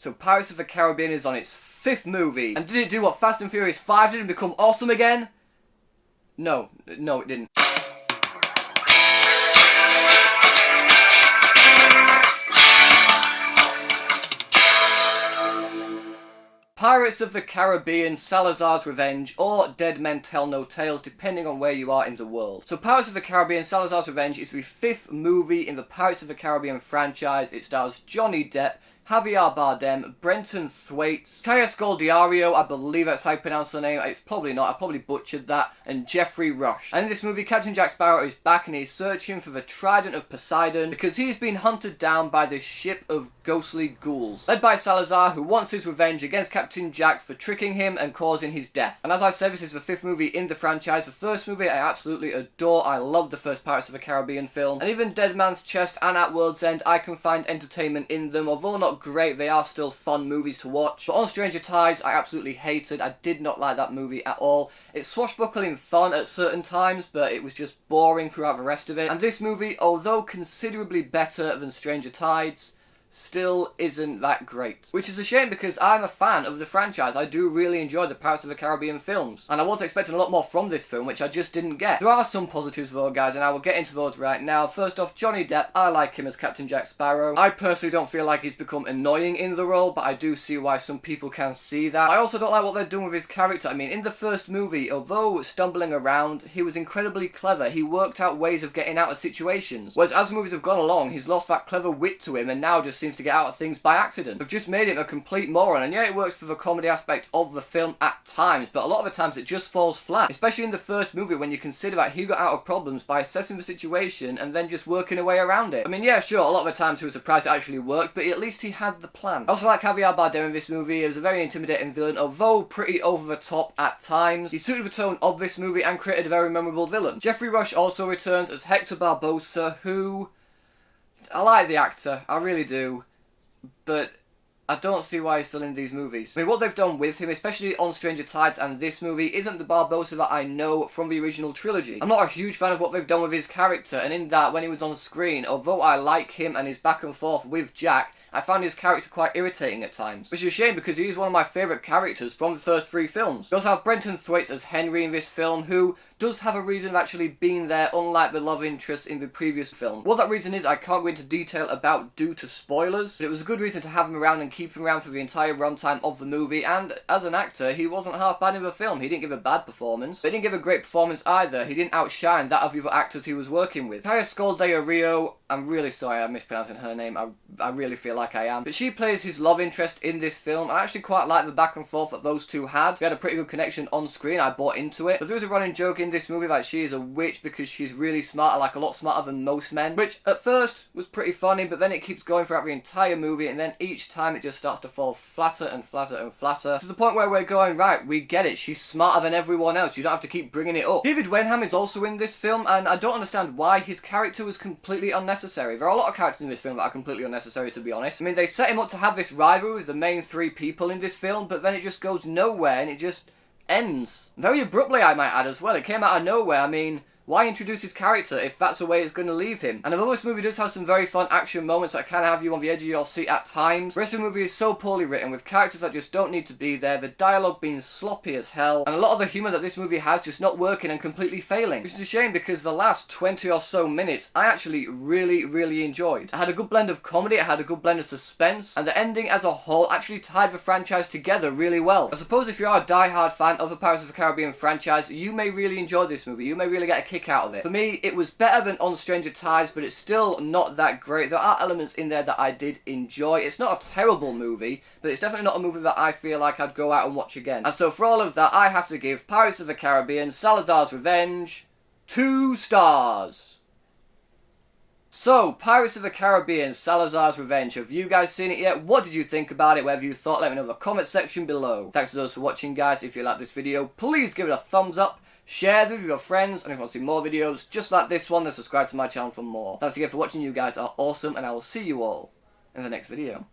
So Pirates of the Caribbean is on its 5th movie. And did it do what Fast and Furious 5 did and become awesome again? No, it didn't. Pirates of the Caribbean, Salazar's Revenge, or Dead Men Tell No Tales, depending on where you are in the world. So Pirates of the Caribbean, Salazar's Revenge is the 5th movie in the Pirates of the Caribbean franchise. It stars Johnny Depp, Javier Bardem, Brenton Thwaites, Scodelario, I believe that's how you pronounce the name, it's probably not, I probably butchered that, and Geoffrey Rush. And in this movie, Captain Jack Sparrow is back and he's searching for the Trident of Poseidon because he's been hunted down by this ship of ghostly ghouls, led by Salazar, who wants his revenge against Captain Jack for tricking him and causing his death. And as I said, this is the 5th movie in the franchise. The first movie I absolutely adore. I love the first Pirates of the Caribbean film, and even Dead Man's Chest and At World's End, I can find entertainment in them. Although not great, they are still fun movies to watch. But on Stranger Tides, I absolutely hated. I did not like that movie at all. It's swashbuckling fun at certain times, but it was just boring throughout the rest of it. And this movie, although considerably better than Stranger Tides, still isn't that great. Which is a shame because I'm a fan of the franchise. I do really enjoy the Pirates of the Caribbean films. And I was expecting a lot more from this film, which I just didn't get. There are some positives though, guys, and I will get into those right now. First off, Johnny Depp. I like him as Captain Jack Sparrow. I personally don't feel like he's become annoying in the role, but I do see why some people can see that. I also don't like what they're doing with his character. I mean, in the first movie, although stumbling around, he was incredibly clever. He worked out ways of getting out of situations. Whereas as movies have gone along, he's lost that clever wit to him and now just seems to get out of things by accident. They've just made him a complete moron, and yeah, it works for the comedy aspect of the film at times, but a lot of the times it just falls flat. Especially in the first movie when you consider that he got out of problems by assessing the situation and then just working a way around it. I mean, yeah, sure, a lot of the times he was surprised it actually worked, but at least he had the plan. I also like Javier Bardem in this movie. He was a very intimidating villain, although pretty over the top at times. He suited the tone of this movie and created a very memorable villain. Geoffrey Rush also returns as Hector Barbosa, who... I like the actor, I really do. But I don't see why he's still in these movies. I mean, what they've done with him, especially on Stranger Tides and this movie, isn't the Barbosa that I know from the original trilogy. I'm not a huge fan of what they've done with his character, and in that, when he was on screen, although I like him and his back and forth with Jack, I found his character quite irritating at times. Which is a shame because he is one of my favourite characters from the first 3 films. We also have Brenton Thwaites as Henry in this film, who does have a reason of actually being there, unlike the love interest in the previous film. What that reason is, I can't go into detail about due to spoilers, but it was a good reason to have him around and keep him around for the entire runtime of the movie, and as an actor, he wasn't half bad in the film. He didn't give a bad performance, but he didn't give a great performance either. He didn't outshine that of the other actors he was working with. Scodelario, I'm really sorry I'm mispronouncing her name, I really feel like I am, but she plays his love interest in this film. I actually quite like the back and forth that those two had. We had a pretty good connection on screen, I bought into it, but there was a running joke in this movie that she is a witch because she's really smart, like a lot smarter than most men, which at first was pretty funny, but then it keeps going throughout the entire movie, and then each time it just starts to fall flatter and flatter and flatter, to the point where we're going, right, we get it, she's smarter than everyone else, you don't have to keep bringing it up. David Wenham is also in this film, and I don't understand why. His character was completely unnecessary. There are a lot of characters in this film that are completely unnecessary, to be honest. I mean, they set him up to have this rivalry with the main 3 people in this film, but then it just goes nowhere, and it just ends. Very abruptly, I might add, as well. It came out of nowhere. I mean, why introduce his character if that's the way it's going to leave him? And although this movie does have some very fun action moments that can have you on the edge of your seat at times, the rest of the movie is so poorly written, with characters that just don't need to be there, the dialogue being sloppy as hell, and a lot of the humour that this movie has just not working and completely failing. Which is a shame because the last 20 or so minutes I actually really enjoyed. It had a good blend of comedy, it had a good blend of suspense, and the ending as a whole actually tied the franchise together really well. I suppose if you are a die-hard fan of the Pirates of the Caribbean franchise, you may really enjoy this movie, you may really get a kick out of it. For me, it was better than on Stranger Tides, but it's still not that great. There are elements in there that I did enjoy. It's not a terrible movie, but it's definitely not a movie that I feel like I'd go out and watch again. And so for all of that, I have to give Pirates of the Caribbean, Salazar's Revenge, 2 stars. So, Pirates of the Caribbean, Salazar's Revenge. Have you guys seen it yet? What did you think about it? Whatever you thought, let me know in the comment section below. Thanks to those for watching, guys. If you like this video, please give it a thumbs up. Share it with your friends, and if you want to see more videos just like this one, then subscribe to my channel for more. Thanks again for watching. You guys are awesome, and I will see you all in the next video.